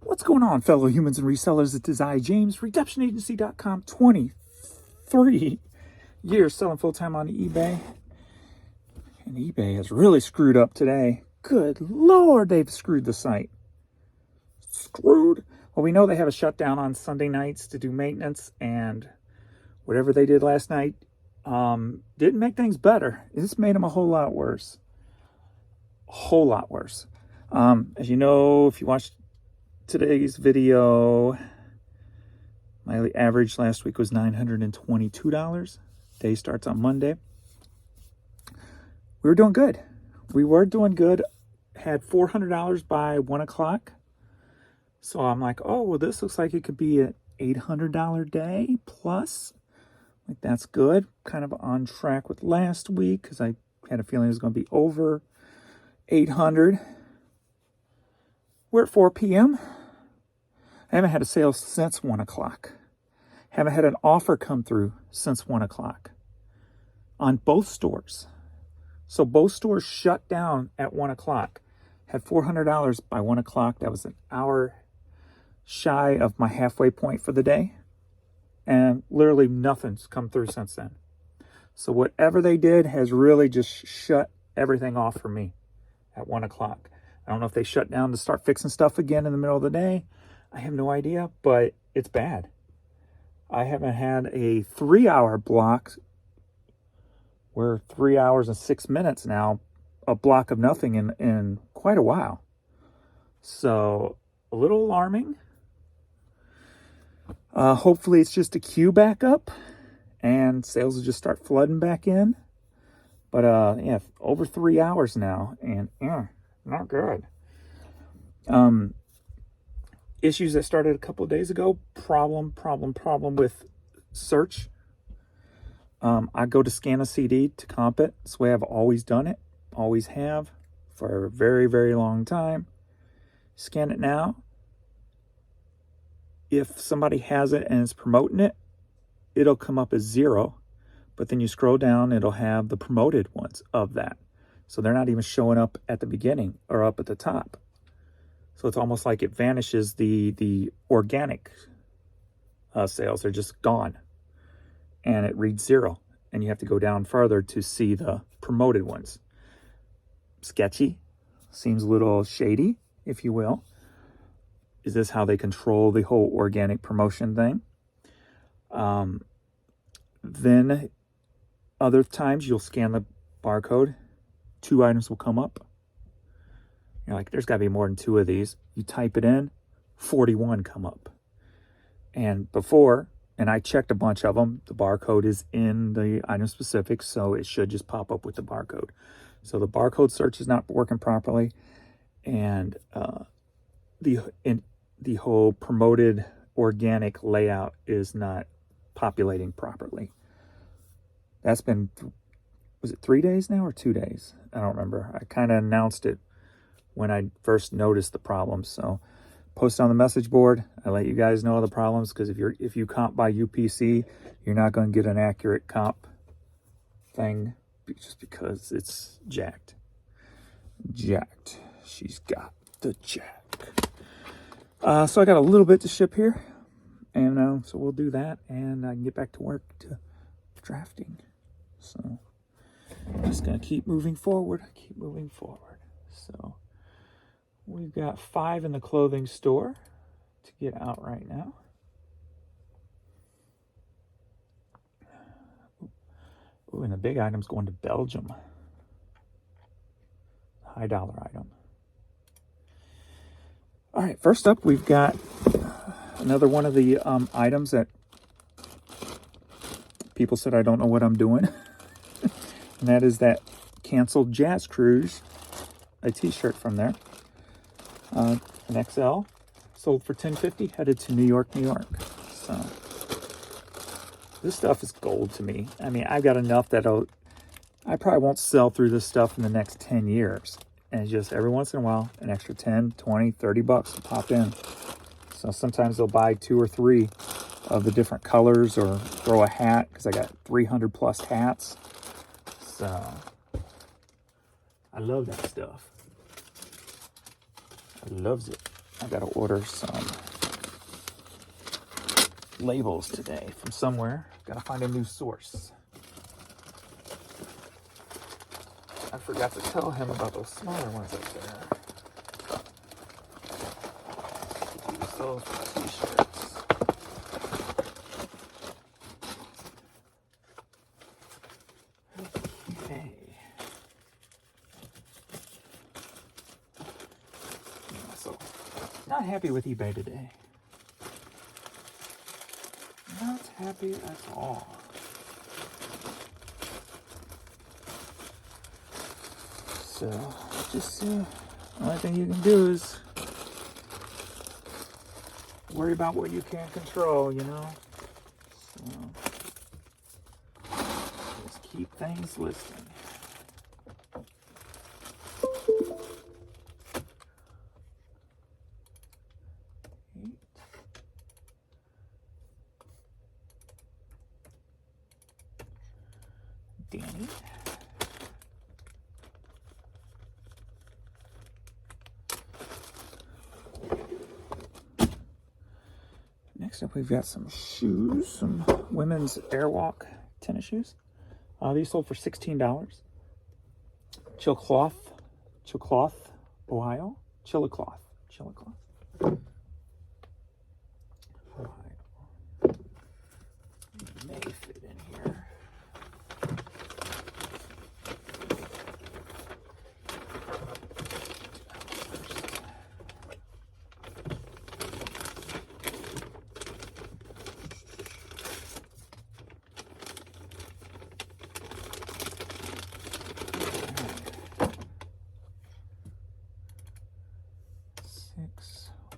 What's going on, fellow humans and resellers? It is I, James, RedemptionAgency.com, 23 years selling full-time on eBay. And eBay has really screwed up today. Good Lord, they've screwed the site. Screwed. Well, we know they have a shutdown on Sunday nights to do maintenance, and whatever they did last night didn't make things better. It just made them a whole lot worse. A whole lot worse. As you know, if you watched today's video, my average last week was $922. Day starts on Monday. We were doing good. Had $400 by 1 o'clock. So I'm like, oh, well, this looks like it could be an $800 day plus. Like, that's good. Kind of on track with last week because I had a feeling it was going to be over 800. We're at 4 p.m. I haven't had a sale since 1 o'clock. Haven't had an offer come through since 1 o'clock on both stores. So both stores shut down at 1 o'clock. Had $400 by 1 o'clock. That was an hour shy of my halfway point for the day. And literally nothing's come through since then. So whatever they did has really just shut everything off for me at 1 o'clock. I don't know if they shut down to start fixing stuff again in the middle of the day. I have no idea, but it's bad. I haven't had a 3-hour block. We're 3 hours and 6 minutes now, a block of nothing in quite a while. So a little alarming. Hopefully it's just a queue back up and sales will just start flooding back in. But yeah, over 3 hours now, and not good. Issues that started a couple of days ago. Problem with search. I go to scan a CD to comp it. That's the way I've always done it. Always have for a very, very long time. Scan it now. If somebody has it and is promoting it, it'll come up as 0. But then you scroll down, it'll have the promoted ones of that. So they're not even showing up at the beginning or up at the top. So it's almost like it vanishes the organic sales. They're just gone. And it reads 0. And you have to go down further to see the promoted ones. Sketchy. Seems a little shady, if you will. Is this how they control the whole organic promotion thing? Then other times you'll scan the barcode. 2 items will come up. You're like, there's got to be more than 2 of these. You type it in, 41 come up. And before, and I checked a bunch of them, the barcode is in the item specifics, so it should just pop up with the barcode. So the barcode search is not working properly, and the whole promoted organic layout is not populating properly. That's been, was it 3 days now or 2 days? I don't remember. I kind of announced it when I first noticed the problems. So post on the message board. I let you guys know the problems because if you comp by UPC, you're not going to get an accurate comp thing just because it's jacked. Jacked. She's got the jack. So I got a little bit to ship here, and so we'll do that, and I can get back to work to drafting. So I'm just gonna keep moving forward. So we've got 5 in the clothing store to get out right now. Ooh, and the big item's going to Belgium. High dollar item. All right, first up, we've got another one of the items that people said I don't know what I'm doing. And that is that canceled Jazz Cruise, a t-shirt from there. An XL, sold for $10.50, headed to New York, New York. So this stuff is gold to me. I mean, I've got enough that I probably won't sell through this stuff in the next 10 years. And just every once in a while, an extra 10, 20, 30 bucks will pop in. So sometimes they'll buy 2 or 3 of the different colors or throw a hat because I got 300 plus hats. So I love that stuff. I loves it. I gotta order some labels today from somewhere. Gotta find a new source. I forgot to tell him about those smaller ones up there. Use those for t-shirts. Okay. Yeah, so, not happy with eBay today. Not happy at all. So, just the only thing you can do is worry about what you can't control, you know? So, just keep things listing. Danny. Next up, we've got some shoes, some women's Airwalk tennis shoes. These sold for $16. Chillicothe, Ohio. Chillicothe. Ohio. May fit in here.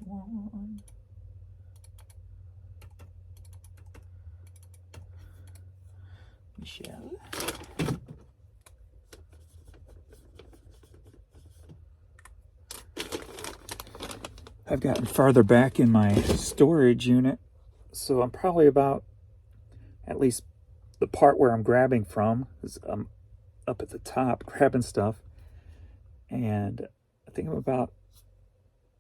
One. Michelle. I've gotten farther back in my storage unit, so I'm probably about, at least the part where I'm grabbing from is up at the top grabbing stuff, and I think I'm about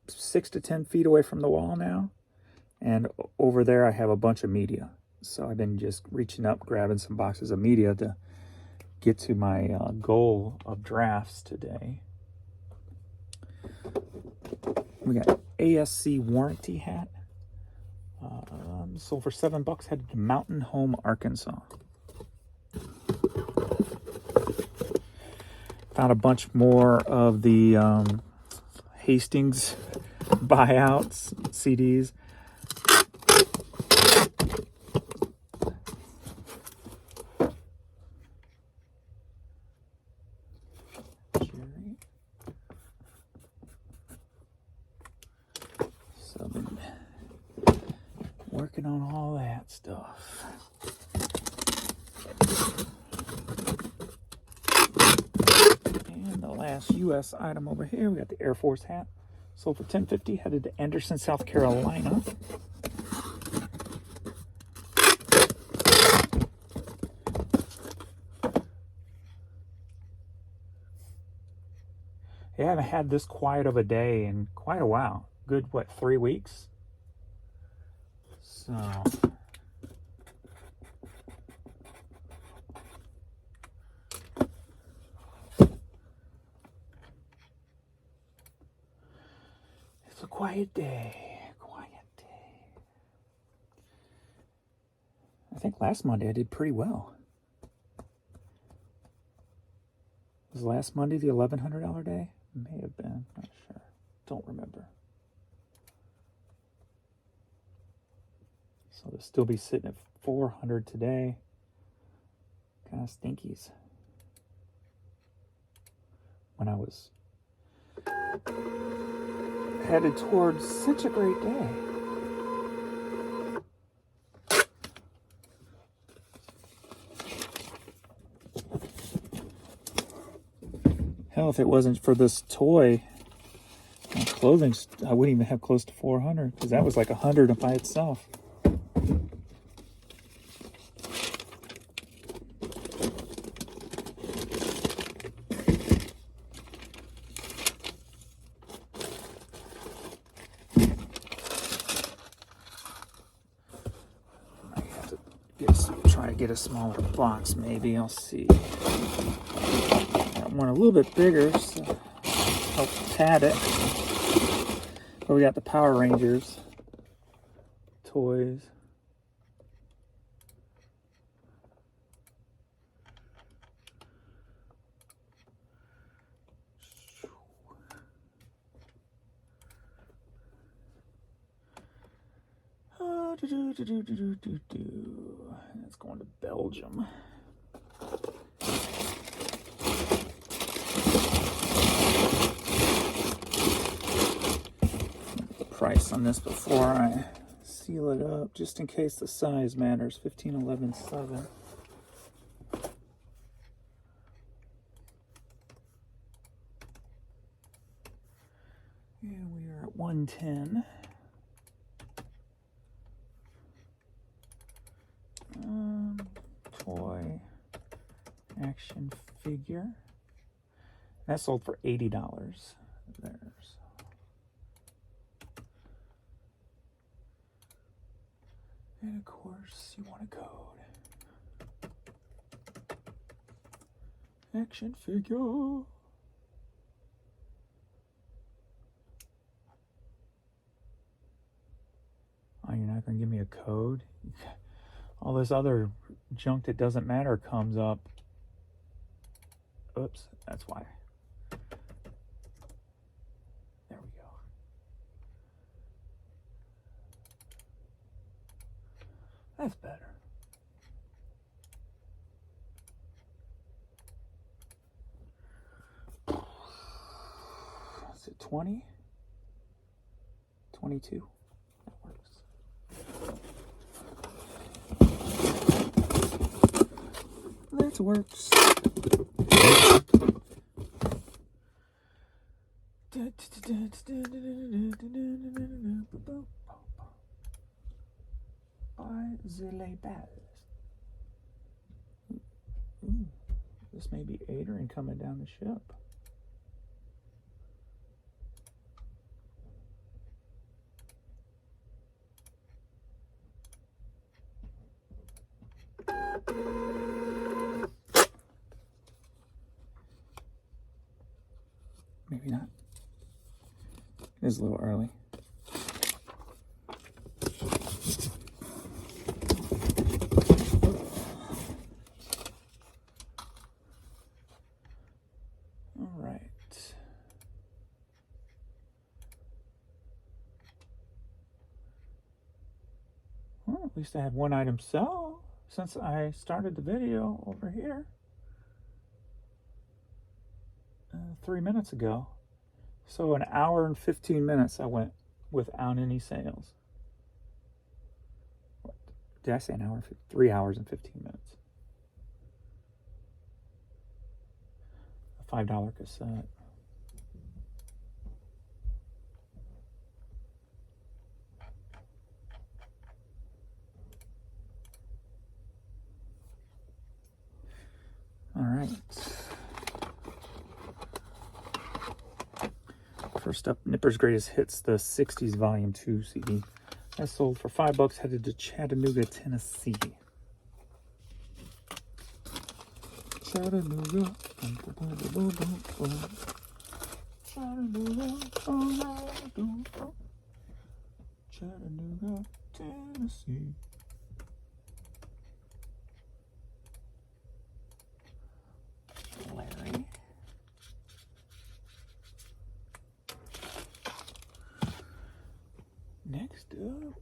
6 to 10 feet away from the wall now, and over there I have a bunch of media. So I've been just reaching up, grabbing some boxes of media to get to my goal of drafts today. We got ASC warranty hat. Sold for $7. Headed to Mountain Home, Arkansas. Found a bunch more of the Hastings buyouts CDs. So I've been working on all that stuff. And the last U.S. item over here, we got the Air Force hat. Sold for $10.50, headed to Anderson, South Carolina. I haven't had this quiet of a day in quite a while. Good, what, 3 weeks? So... it's a quiet day. I think last Monday I did pretty well. Was last Monday the $1,100 day? May have been, not sure. Don't remember. So they'll still be sitting at 400 today. Kind of stinkies. When I was headed towards such a great day. Hell, if it wasn't for this toy, my clothing, I wouldn't even have close to 400, because that was like 100 by itself. try to get a smaller box maybe. I'll see. Got one a little bit bigger, so help pad it. But we got the Power Rangers toys. It's going to Belgium. The price on this before I seal it up, just in case the size matters. 1511.7. And we are at 110. Toy action figure. That sold for $80. There's. And of course, you want a code. Action figure. Oh, you're not going to give me a code? All this other junk that doesn't matter comes up. Oops, that's why. There we go. That's better. Is it 20? 22? That works. That works. By the labels. This may be Adrian coming down the ship. Maybe not. It is a little early. All right. Well, at least I had one item sell since I started the video over here 3 minutes ago. So an hour and 15 minutes I went without any sales. What? Did I say an hour? 3 hours and 15 minutes. A $5 cassette. All right. First up, Nipper's Greatest Hits, the 60s Volume 2 CD. That sold for $5, headed to Chattanooga, Tennessee. Chattanooga. Chattanooga, Tennessee. Larry. Next up,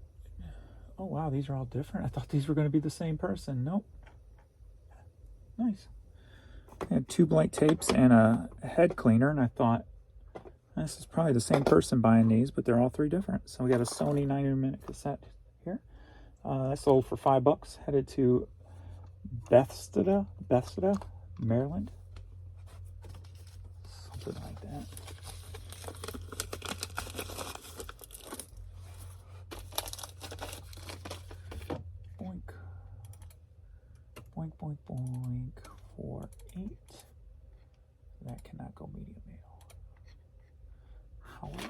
oh wow, these are all different. I thought these were going to be the same person. Nope. Nice. I had 2 blank tapes and a head cleaner, and I thought this is probably the same person buying these, but they're all 3 different. So we got a Sony 90-minute cassette here. That sold for $5, headed to Bethesda, Maryland. Something like that. Boink. Boink, boink, boink. 4.8. That cannot go medium mail. However,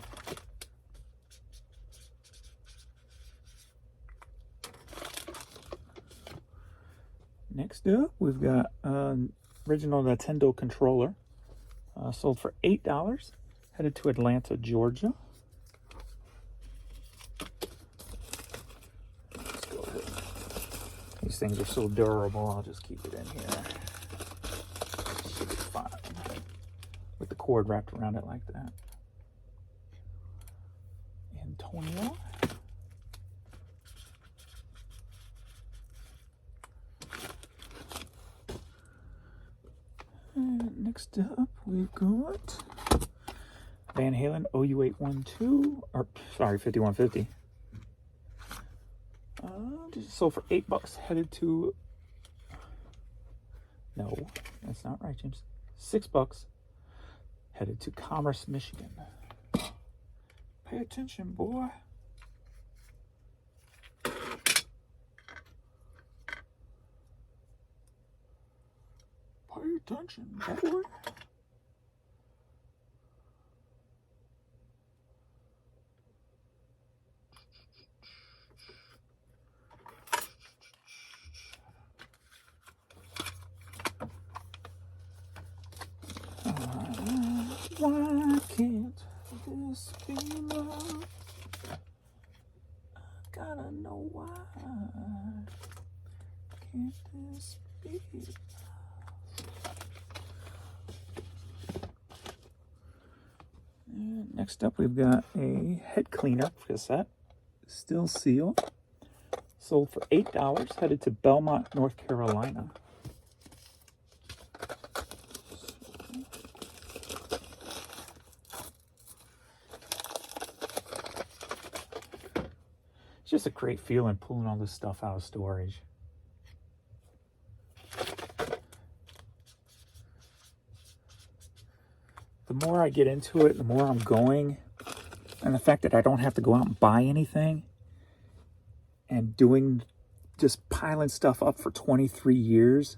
Next up, we've got original Nintendo controller. Sold for $8. Headed to Atlanta, Georgia. Let's go ahead. These things are so durable, I'll just keep it in here. Should be fine. With the cord wrapped around it like that. Antonio. And next up, we've got Van Halen OU812, or sorry, 5150. Sold for $8. Headed to, no, that's not right, James. $6. Headed to Commerce, Michigan. Pay attention, boy. Pay attention, boy. Why can't this be love? I gotta know why. Can't this be love? And next up, we've got a head cleaner cassette, still sealed. Sold for $8. Headed to Belmont, North Carolina. It's just a great feeling pulling all this stuff out of storage. The more I get into it, the more I'm going. And the fact that I don't have to go out and buy anything. And just piling stuff up for 23 years.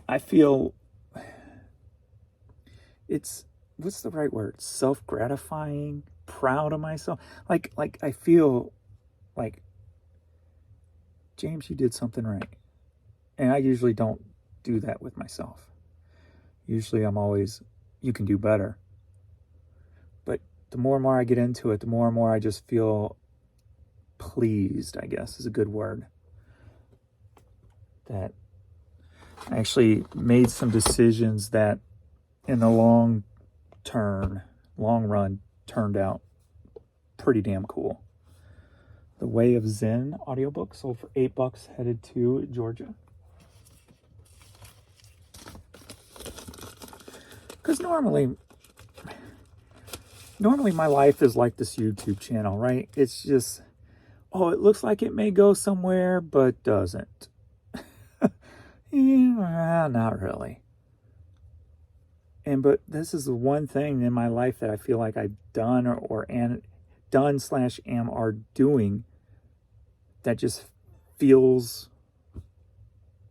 I feel it's, what's the right word? Self-gratifying, proud of myself. Like I feel like, James, you did something right. And I usually don't do that with myself. Usually I'm always, you can do better. But the more and more I get into it, the more and more I just feel pleased, I guess is a good word. That I actually made some decisions that in the long run turned out pretty damn cool. The Way of Zen audiobook sold for $8, headed to Georgia. Because normally my life is like this YouTube channel, right? It's just, oh, it looks like it may go somewhere, but doesn't. Yeah, not really. But this is the one thing in my life that I feel like I've done or am are doing that just feels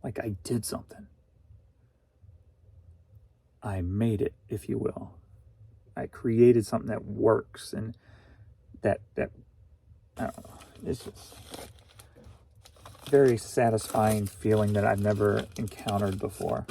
like I did something. I made it, if you will. I created something that works, and that I don't know. It's just very satisfying feeling that I've never encountered before.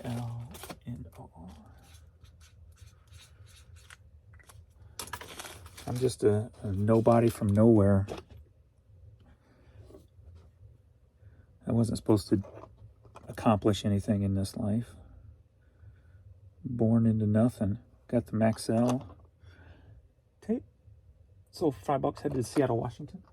A-L-N-O. I'm just a nobody from nowhere. I wasn't supposed to accomplish anything in this life. Born into nothing. Got the Maxell tape. So for $5, headed to Seattle, Washington.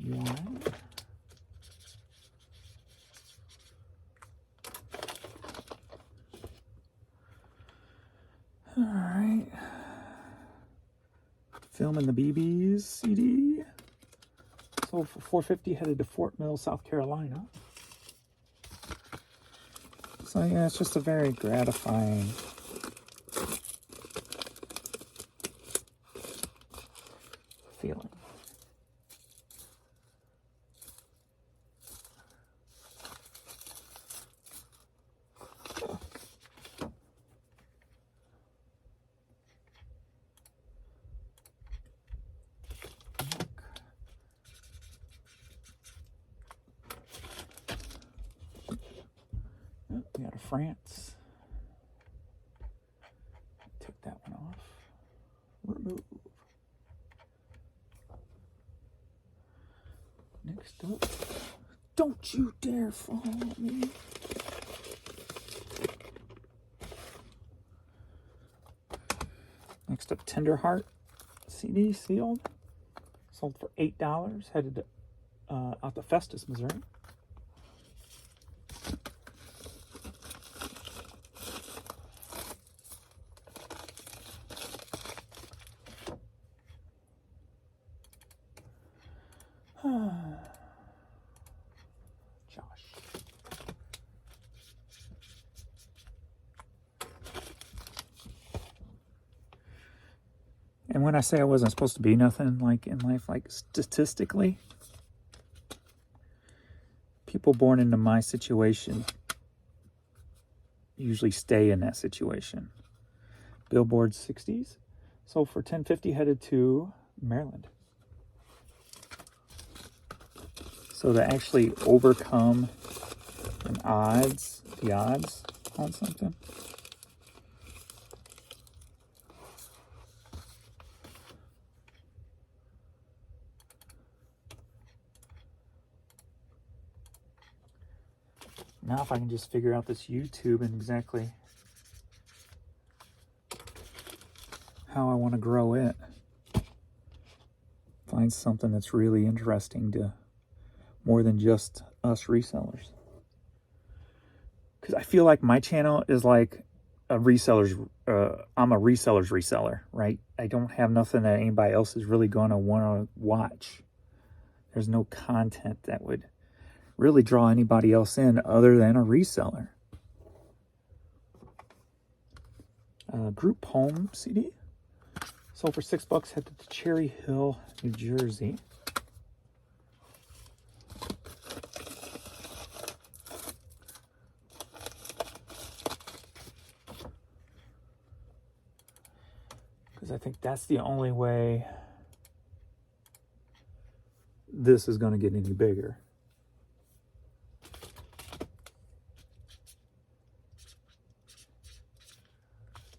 One. All right. Filming the BBs CD. Sold for $4.50, headed to Fort Mill, South Carolina. So yeah, it's just a very gratifying feeling. Oh, we got a France. Took that one off. Remove. Next up, don't you dare fall on me. Next up, Tenderheart CD sealed. Sold for $8. Headed to, out to Festus, Missouri. Josh. And when I say I wasn't supposed to be nothing like in life, like statistically, people born into my situation usually stay in that situation. Billboard 60s. So for $10.50 headed to Maryland. So to actually overcome the odds on something. Now if I can just figure out this YouTube and exactly how I want to grow it. Find something that's really interesting to more than just us resellers. Because I feel like my channel is like a reseller's, I'm a reseller's reseller, right? I don't have nothing that anybody else is really going to want to watch. There's no content that would really draw anybody else in other than a reseller. Group Home CD. Sold for $6, headed to Cherry Hill, New Jersey. Because I think that's the only way this is going to get any bigger.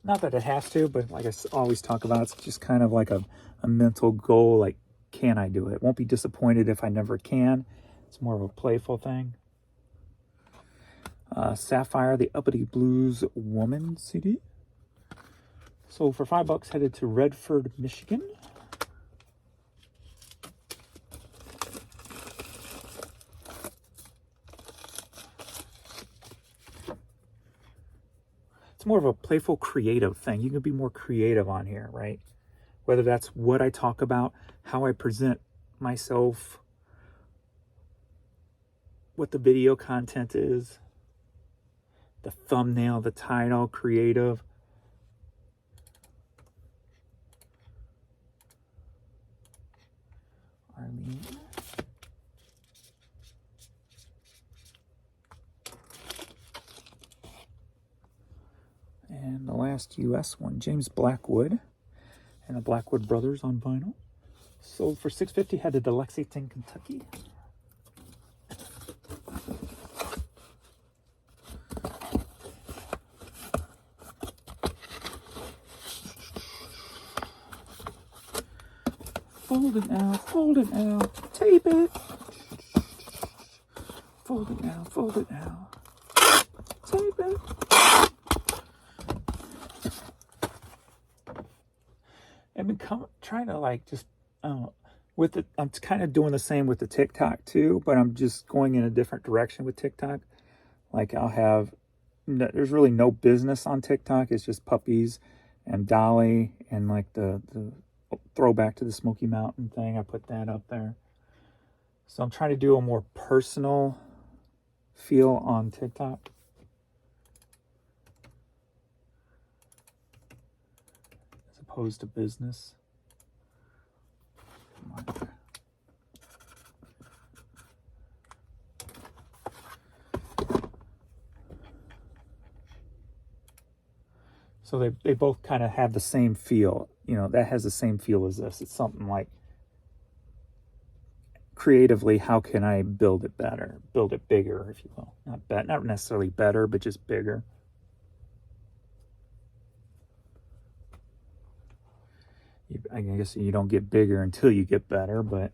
Not that it has to, but like I always talk about, it's just kind of like a mental goal, like, can I do it? Won't be disappointed if I never can. It's more of a playful thing. Sapphire, the Uppity Blues Woman CD. Sold for $5, headed to Redford, Michigan. It's more of a playful, creative thing. You can be more creative on here, right? Whether that's what I talk about, how I present myself, what the video content is, the thumbnail, the title, creative. Arlene. And the last US one, James Blackwood and the Blackwood Brothers on vinyl. Sold for $6.50, headed to Lexington, Kentucky. Fold it now, tape it. Fold it now, tape it. I've been trying to like just, with it, I'm kind of doing the same with the TikTok too, but I'm just going in a different direction with TikTok. Like I'll have, there's really no business on TikTok. It's just puppies and Dolly and like the throwback to the Smoky Mountain thing. I put that up there. So I'm trying to do a more personal feel on TikTok. opposed to business. Come on. So they both kind of have the same feel. You know, that has the same feel as this. It's something like, creatively, how can I build it better? Build it bigger, if you will. Not necessarily better, but just bigger. I guess you don't get bigger until you get better, but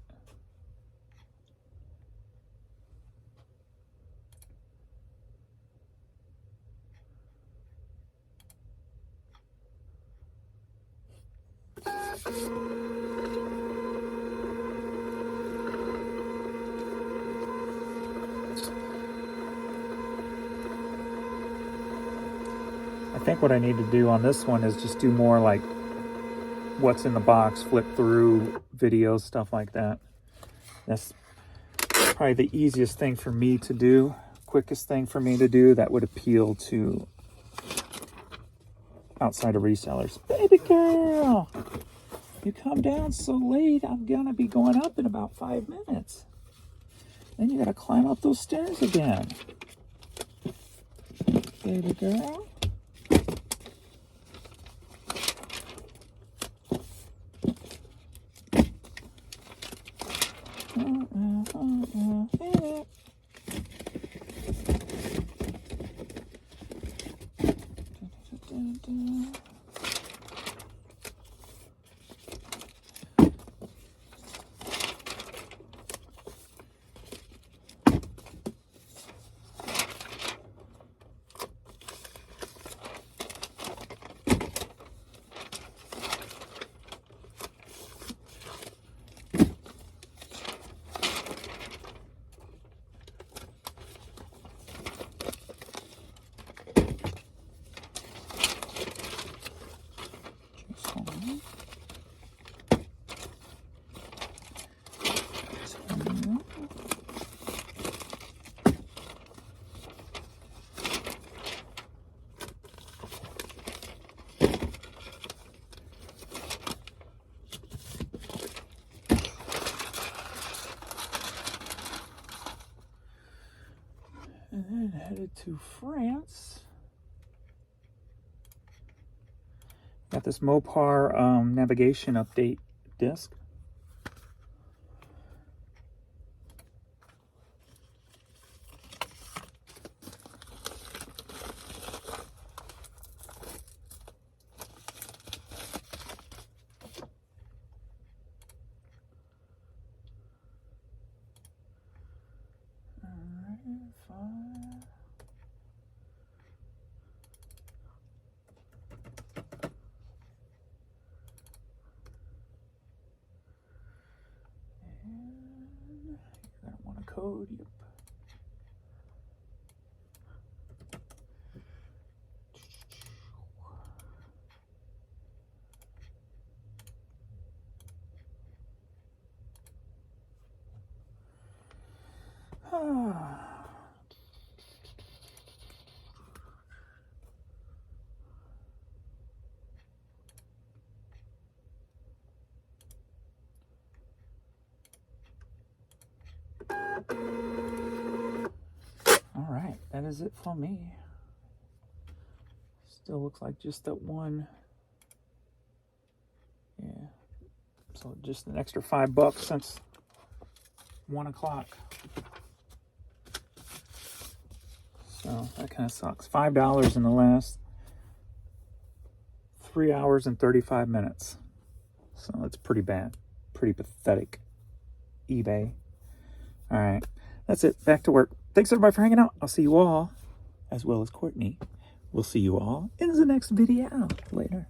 I think what I need to do on this one is just do more like what's in the box, flip through videos, stuff like that. That's probably the easiest thing for me to do, quickest thing for me to do that would appeal to outside of resellers. Baby girl, you come down so late, I'm gonna be going up in about 5 minutes. Then you gotta climb up those stairs again. Baby girl. And then headed to France. Got this Mopar navigation update disc. I don't want a code. Yep. All right, that is it for me. Still looks like just that one. Yeah. So just an extra $5 since 1 o'clock. So that kind of sucks. $5 in the last 3 hours and 35 minutes. So that's pretty bad. Pretty pathetic. eBay. All right. That's it. Back to work. Thanks everybody for hanging out. I'll see you all, as well as Courtney. We'll see you all in the next video. Later.